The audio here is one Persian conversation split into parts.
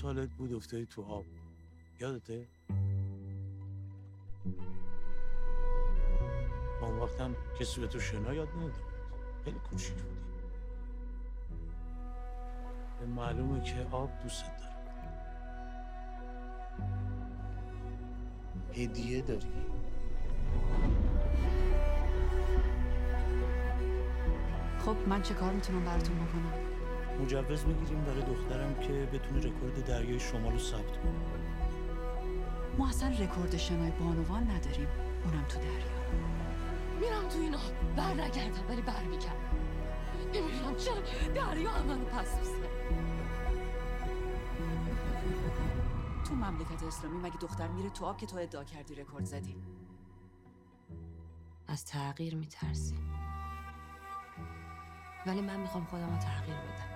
سالت بود افتادی تو آب، یادته؟ اون وقتم کسی به تو شنا یاد نداده بود، خیلی کوچیک بودی. به معلومه که آب دوست داره. هدیه داری؟ خب من چه کار میتونم براتون بکنم؟ مجوز میگیریم برای دخترم که بتونه رکورد دریای شمال رو ثبت کنه. ما اصلا رکورد شنای بانوان نداریم، اونم تو دریا. میرم تو این آب، بر نگردم ولی بر میگردم. نمیدونم چرا دریا هم منو پس میزنه. تو مملکت اسلامی مگه دختر میره تو آب که تو ادعا کردی رکورد زدی؟ از تغییر میترسی، ولی من میخوام خودم رو تغییر بدم.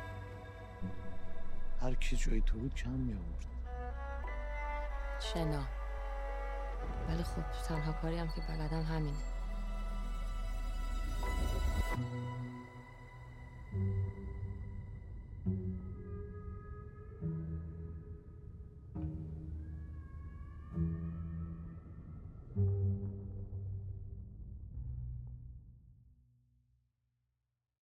هر کی جای تو بود کم می‌آورد. شنا، ولی خب تنها کاری هم که بلدم همینه.